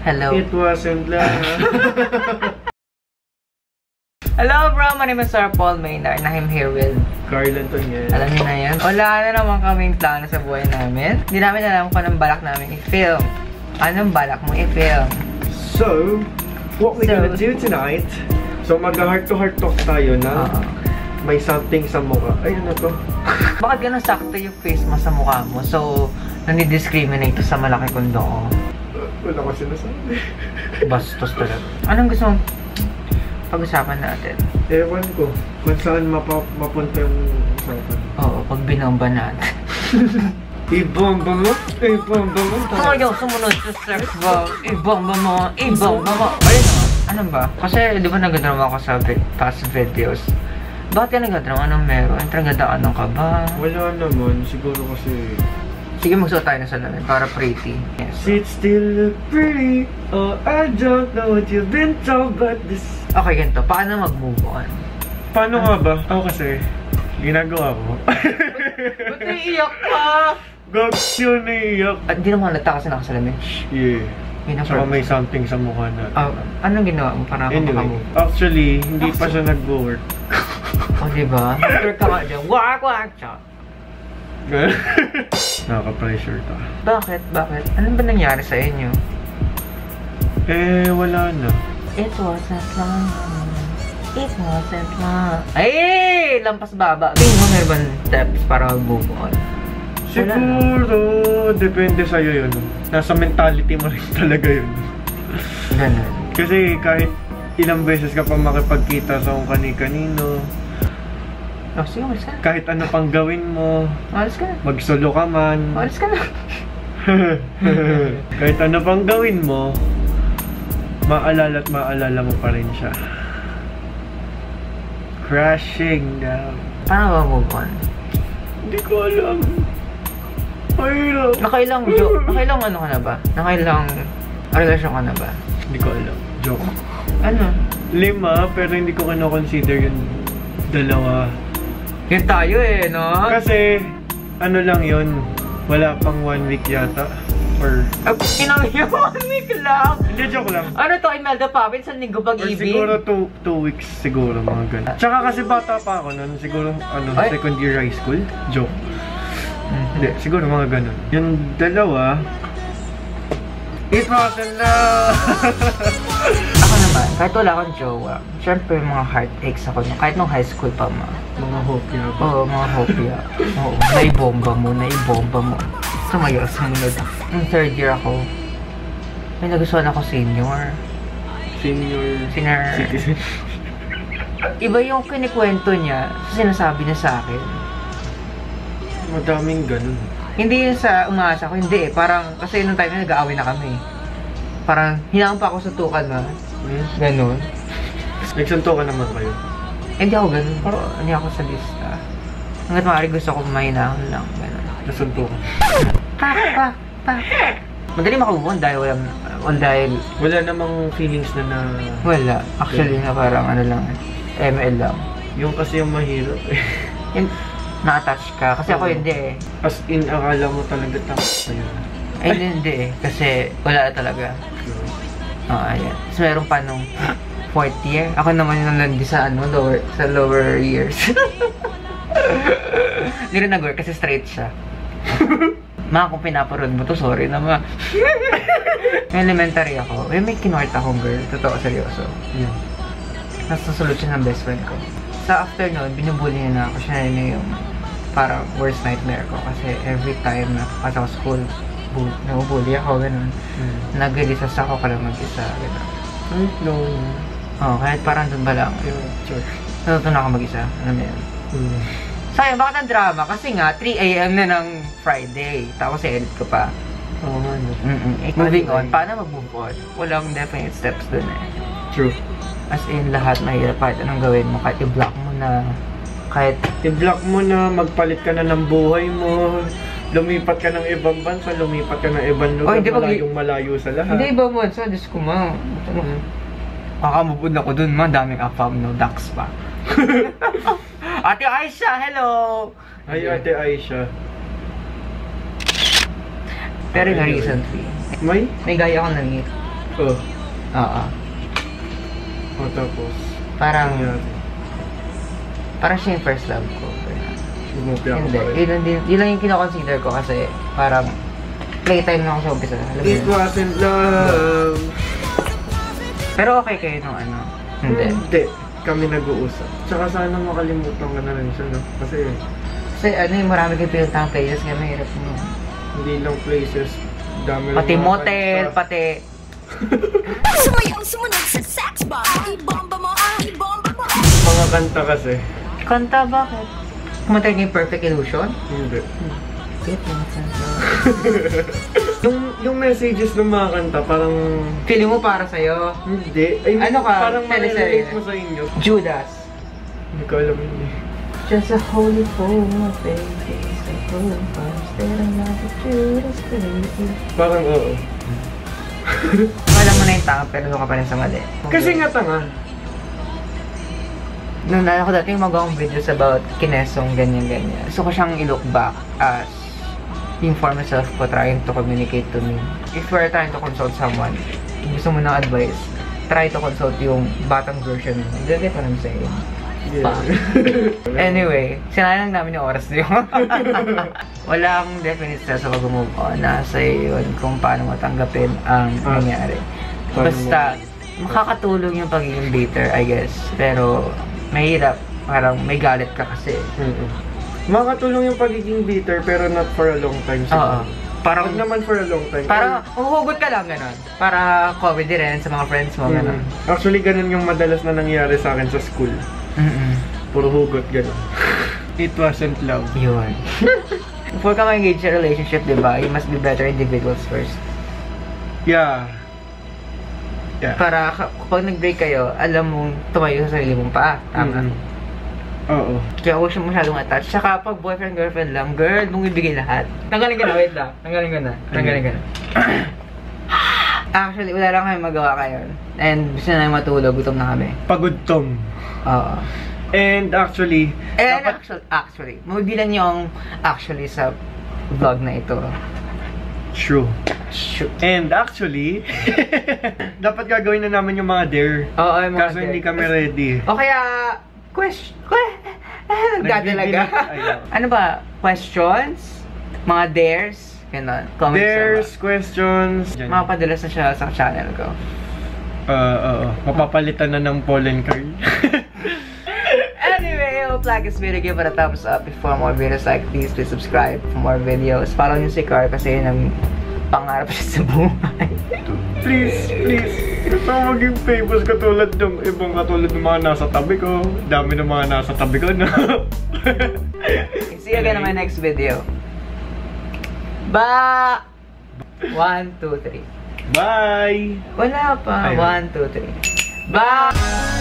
Hello. It wasn't lang. Hello bro, my name is Sir Paul Maynard and I'm here with Carl Antoniel. Alam niyo na yan. Wala na naman kaming plano sa buhay namin. Hindi namin alam kung anong balak namin i-film. Anong balak mo i-film? So, what we're gonna do tonight, so mag-heart to heart talk tayo na may something sa mukha. Ay, ano to? Bakit ganun sakto yung face mo sa mukha mo? So, nani-discriminate to sa malaki kundo ko. Wala ko sinasabi. Bastos talaga. Anong gusto mong pag-usapan natin? Ewan ko. Kung saan mapunta yung usapan. Oo, pag binomba natin. Ibomba mo? Ibomba mo? Ayaw sumunod sa sex bomb. Ibomba mo. Ibomba mo. Ayun o. Ano ba? Kasi di ba nagadrama ako sa past videos? Bakit ka nagadrama? Anong meron? Nagadrama ka ba? Wala naman. Siguro kasi... Sige, magsuot tayo na salamin para pretty. Yes. Sit still pretty. Oh, I don't know what you've been told, but this... Okay, ganito. Paano mag-move on? Paano nga ba? Ako kasi, ginagawa ko. Ba't naiiyak ka? Gags yun, naiiyak. At di naman halata kasi nakasalamin. Yeah. Tsaka may something sa mukha na. Anong ginawa mo para anyway, actually, hindi pa siya nag-work. O, diba? Mag-work ka nga dyan. Wak! Chak! Nakaka-pressure ta. Bakit? Anong ba nangyari sa inyo? Wala na. It wasn't long. It wasn't long. Ay! Lampas baba. Tingin mo meron bang steps para mag-move on? Siguro, depende sa'yo yun. Nasa mentality mo rin talaga yun. Ganun. Kasi kahit ilang beses ka pa makipagkita sa kung kani-kanino, oh, sige, malis ka na. kahit ano pang gawin mo, Malis ka na. magsolo ka man, Malis ka na. kahit ano pang gawin mo, maalala at maalala mo pa rin siya. Crashing down. Paano ba move on? Hindi ko alam. Mahirap. Nakailang ano ka na ba? Nakailang relasyon ka na ba? Hindi ko alam. Joke. Ano? 5, pero hindi ko kino-consider yung 2. Yun tayo no? Kasi, ano lang yun, wala pang 1 week yata. Or... Kinang yun, 1 week lang! Hindi, joke lang. Ano to, Imelda Papin sa Linggo Or Pag-ibig? siguro 2 weeks siguro, mga ganun. Tsaka kasi bata pa ako nun, siguro, second year high school. Joke. Hindi, siguro mga ganun. Yung 2, it wasn't love! Ako naman, kahit wala akong jowa, syempre mga heartaches ako, kahit nung high school pa Mga hopya ba? Oo, mga hopya. Oo, naibomba mo. Sumunod. Nung 3rd year ako, may nagustuhan ako senior Citizen. Iba yung kinikwento niya, sinasabi niya sa akin. Madaming ganun. Hindi yun sa umaasa ko, hindi eh. Parang, kasi nung time na nag-aaway na kami. Parang, hinaan pa ako sa tukan na. Ganun. Nagsunto ka naman kayo? Hindi ako ganun. Pero, hindi ako sa lista. Hanggat maaari gusto ko mahinahon lang. Ganun. Nasunto ka? Pa. Madali maka-move on dahil wala namang feelings na wala. Actually, na parang ano lang. ML lang. Yung kasi yung mahirap eh. Na-attach ka. Kasi ako hindi eh. As in, akala mo talaga tapos na yun. Ay, hindi eh. Kasi wala na talaga. Ayan. So, meron pa nung 4th year. Ako naman yung nalandi sa lower years. Hindi rin nag-work kasi straight siya. Ma, kung pinaparod mo to, sorry na ma. Elementary ako. May kinwart akong girl. Totoo, seryoso. Yeah. Nasusunod siya ng best friend ko. Sa afternoon, binubuli niya na ako. Siya na yung parang worst nightmare ko. Kasi every time na pasok sa school, nabubuli ako, gano'n. Nag-relisas ako ka lang mag-isa, gano'n. No. Oo, kahit parang dun ba lang. Sure. Natutunan ako mag-isa. Ano na yun? Sayang, bakit ang drama? Kasi nga, 3 AM na ng Friday. Tapos i-edit ko pa. Oo nga, no. Moving on, paano mag-move on? Walang definite steps dun eh. True. As in, lahat mahirap. Kahit anong gawin mo, kahit i-block mo na, kahit i-block mo na, magpalit ka na ng buhay mo, lumipat ka ng ibang bansa, lumipat ka ng ibang lugar, malayo sa lahat. Hindi, ibang bansa, Diyos ko ma. Kakamubod ako dun, ma. Daming afam, no? Ducks pa. Ate Aisha, hello! Ay, Ate Aisha. Pero nga recently, may gaya akong na-meet. Oh. Oo. O tapos, Parang, nangyari. parang siya yung first love ko. Lumupya ako Hindi, pa rin. yun lang yung kinoconsider ko kasi parang playtime lang ako sa umpisa. Alam mo It yun? wasn't love. Pero okay kayo nung ano? Hindi. Hindi. Kami nag-uusap. Tsaka sana makalimutan ka na rin siya, no? Kasi Kasi ano yung marami kayong pinuntahan places kaya mahirap mo. hindi lang places, dami Pati mga motel, kanta. pati... Sumayang sumunod sa sex bomb. Ibomba mo, ibomba mo. Mga kanta kasi. Kanta, bakit? Kumunta kayo yung Perfect Illusion? Hindi. Get mo, kanta. Yung messages ng mga kanta, parang Feeling mo para sa'yo? hindi. Ay, Ano ka? Parang Teleserye. ma-relate mo sa inyo. Judas. Hindi ko alam yun eh. Just a holy fool, baby. So cool, I'm staring at the Judas, baby. Parang oo. Alam mo na yung tama, pero doon ka pa rin sa mali. Kasi nga tanga. Nung naalala ko dati yung magawang videos about kinesong ganyan-ganyan. Gusto ko siyang i-look back as yung former self ko trying to communicate to me. If you are trying to consult someone, gusto mo ng advice, try to consult yung batang version mo. Get what I'm saying? Yeah. Anyway, sinayang namin yung oras niyo. Wala akong definite sa pag-move on. Nasa yun kung paano matanggapin ang nangyari. Basta, makakatulong yung pagiging bitter, I guess. Pero, mahirap. Parang may galit ka kasi. Makakatulong yung pagiging bitter pero not for a long time. Oo. Parang, Wag naman for a long time. parang, uhugot ka lang, gano'n. Para comedy rin sa mga friends mo, gano'n. Actually, ganun yung madalas na nangyari sa akin sa school. Puro hugot, gano'n. It wasn't love. Yun. Before ka ma-engage sa relationship, di ba, you must be better individuals first. Yeah. Para kapag nag-break kayo, alam mong tumayo sa sarili mong paa. Tama. Oo. Kaya huwag siya masyadong attached. Saka pag boyfriend-girlfriend lang, girl, mong ibigay lahat. Tanggalin ka na, wait lang. Tanggalin ka na. Actually, wala lang kami magawa kayo. And gusto na matulog, gutom na kami. Pagod Tom. Oo. And actually, And actually, mabibilan niyo ang actually sa vlog na ito. true. Shoot. And actually, dapat gagawin na namin yung mga dare. Oo, yung mga Kaso dare. hindi kami ready. O kaya, nagdadalaga. Ayun. Ano ba? Questions? Mga dares? Ganon. Comments Dares, naman. questions. Mapadalas na siya sa channel ko. Oo. Mapapalitan na ng pollen curl. Anyway, I hope like this video. Give it a thumbs up. If for more videos like these, please subscribe for more videos. Follow nyo si Car kasi yun ang pangarap siya sa buhay. Please. Gusto ko maging famous katulad ng ibang katulad ng mga nasa tabi ko. Dami ng mga nasa tabi ko, no? See you again in my next video. Bye! 1, 2, 3. Bye! Wala pa. Ayun. 1, 2, 3. Bye!